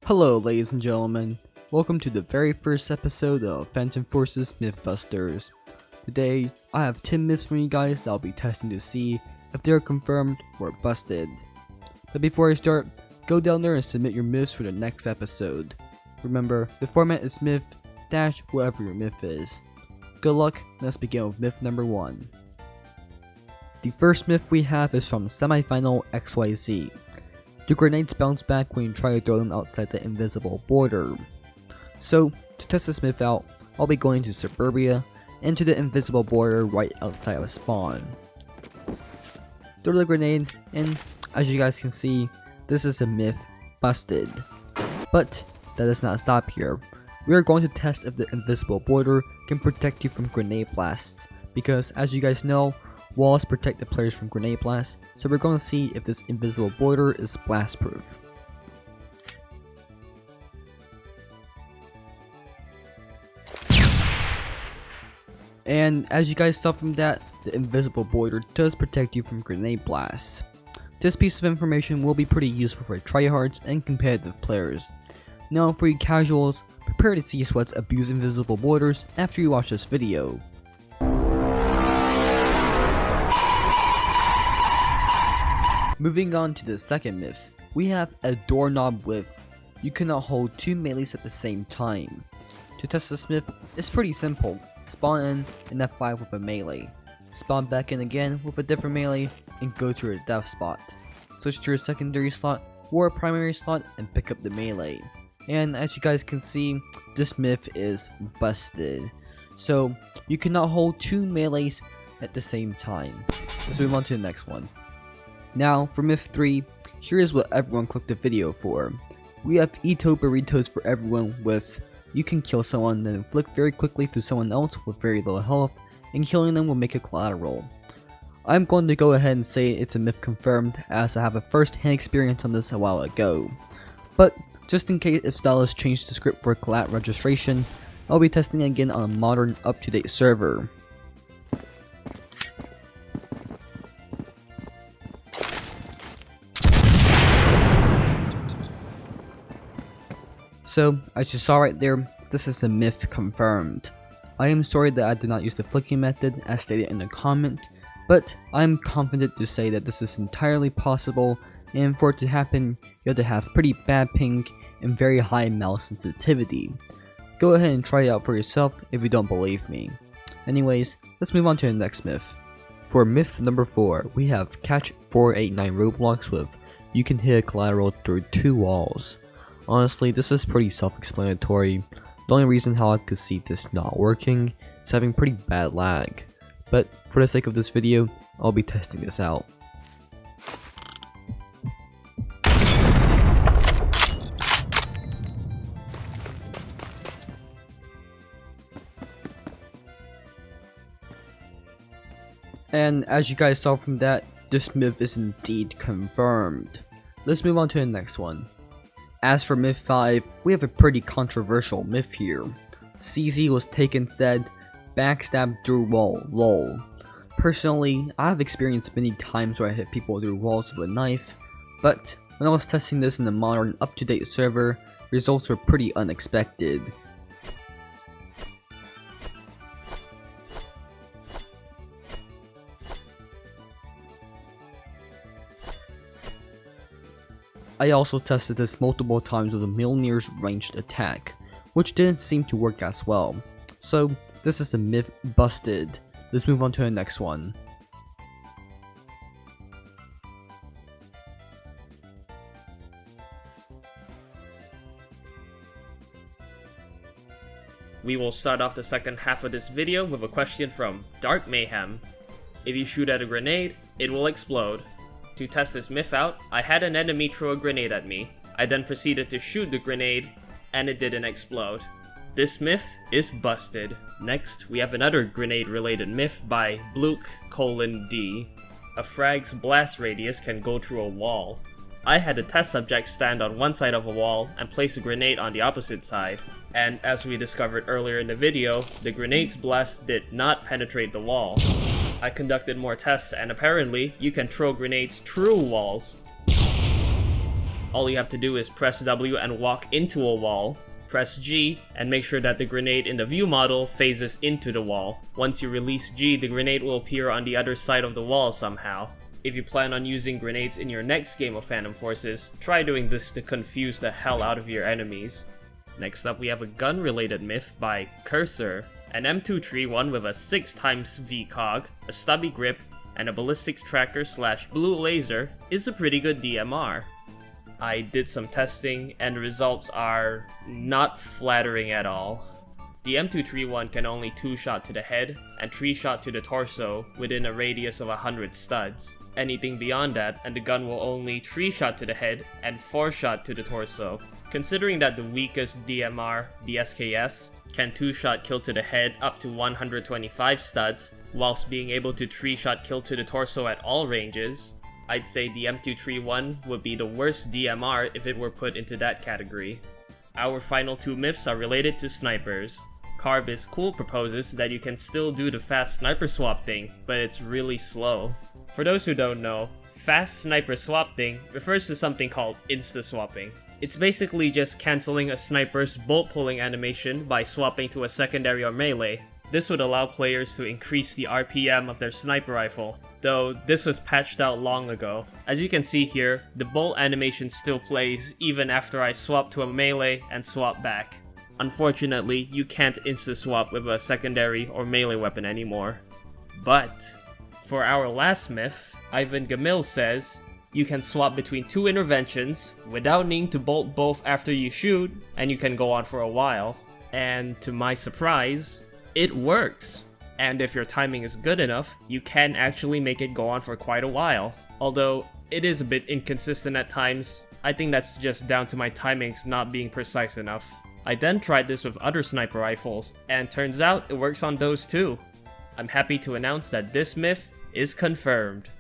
Hello ladies and gentlemen, welcome to the very first episode of Phantom Forces Mythbusters. Today, I have 10 myths from you guys that I'll be testing to see if they're confirmed or busted. But before I start, go down there and submit your myths for the next episode. Remember, the format is myth - whatever your myth is. Good luck, let's begin with myth number 1. The first myth we have is from Semifinal XYZ. The grenades bounce back when you try to throw them outside the invisible border. So, to test this myth out, I'll be going to Suburbia and to the invisible border right outside of spawn. Throw the grenade, and as you guys can see, this is a myth busted. But that does not stop here. We are going to test if the invisible border can protect you from grenade blasts, because as you guys know, walls protect the players from grenade blasts, so we're going to see if this invisible border is blast proof. And as you guys saw from that, the invisible border does protect you from grenade blasts. This piece of information will be pretty useful for tryhards and competitive players. Now for you casuals, prepare to see sweats abuse invisible borders after you watch this video. Moving on to the second myth, we have a doorknob width. You cannot hold two melees at the same time. To test this myth, it's pretty simple. Spawn in and F5 with a melee. Spawn back in again with a different melee and go to your death spot. Switch to your secondary slot or primary slot and pick up the melee. And as you guys can see, this myth is busted. So you cannot hold two melees at the same time. Let's move on to the next one. Now, for myth 3, here is what everyone clicked the video for. We have Ito Burritos for everyone with, you can kill someone then flick very quickly through someone else with very low health, and killing them will make a collateral. I'm going to go ahead and say it's a myth confirmed, as I have a first-hand experience on this a while ago. But, just in case if Stylus changed the script for collat registration, I'll be testing again on a modern, up-to-date server. So, as you saw right there, this is a myth confirmed. I am sorry that I did not use the flicking method as stated in the comment, but I am confident to say that this is entirely possible, and for it to happen, you have to have pretty bad ping and very high mouse sensitivity. Go ahead and try it out for yourself if you don't believe me. Anyways, let's move on to the next myth. For myth number 4, we have Catch 489 Roblox with, you can hit a collateral through 2 walls. Honestly, this is pretty self-explanatory. The only reason how I could see this not working is having pretty bad lag. But for the sake of this video, I'll be testing this out. And as you guys saw from that, this myth is indeed confirmed. Let's move on to the next one. As for myth 5, we have a pretty controversial myth here. CZ was taken said, backstab through wall, lol. Personally, I have experienced many times where I hit people through walls with a knife, but when I was testing this in a modern up-to-date server, results were pretty unexpected. I also tested this multiple times with a Mjolnir's ranged attack, which didn't seem to work as well. So, this is the myth busted. Let's move on to the next one. We will start off the second half of this video with a question from Dark Mayhem. If you shoot at a grenade, it will explode. To test this myth out, I had an enemy throw a grenade at me. I then proceeded to shoot the grenade, and it didn't explode. This myth is busted. Next, we have another grenade-related myth by Bluke:D. A frag's blast radius can go through a wall. I had a test subject stand on one side of a wall and place a grenade on the opposite side. And as we discovered earlier in the video, the grenade's blast did not penetrate the wall. I conducted more tests and apparently, you can throw grenades through walls. All you have to do is press W and walk into a wall, press G, and make sure that the grenade in the view model phases into the wall. Once you release G, the grenade will appear on the other side of the wall somehow. If you plan on using grenades in your next game of Phantom Forces, try doing this to confuse the hell out of your enemies. Next up, we have a gun-related myth by Cursor. An M231 with a 6x VCOG, a stubby grip, and a ballistics tracker / blue laser is a pretty good DMR. I did some testing and the results are not flattering at all. The M231 can only 2-shot to the head and 3-shot to the torso within a radius of 100 studs. Anything beyond that and the gun will only 3-shot to the head and 4-shot to the torso. Considering that the weakest DMR, the SKS, can 2-shot kill to the head up to 125 studs, whilst being able to 3-shot kill to the torso at all ranges, I'd say the M231 would be the worst DMR if it were put into that category. Our final two myths are related to snipers. Carb is Cool proposes that you can still do the fast sniper swap thing, but it's really slow. For those who don't know, fast sniper swap thing refers to something called insta-swapping. It's basically just cancelling a sniper's bolt pulling animation by swapping to a secondary or melee. This would allow players to increase the RPM of their sniper rifle, though this was patched out long ago. As you can see here, the bolt animation still plays even after I swap to a melee and swap back. Unfortunately, you can't insta-swap with a secondary or melee weapon anymore. But for our last myth, Ivan Gamil says, you can swap between two interventions without needing to bolt both after you shoot, and you can go on for a while. And to my surprise, it works. And if your timing is good enough, you can actually make it go on for quite a while. Although, it is a bit inconsistent at times. I think that's just down to my timings not being precise enough. I then tried this with other sniper rifles, and turns out it works on those too. I'm happy to announce that this myth is confirmed.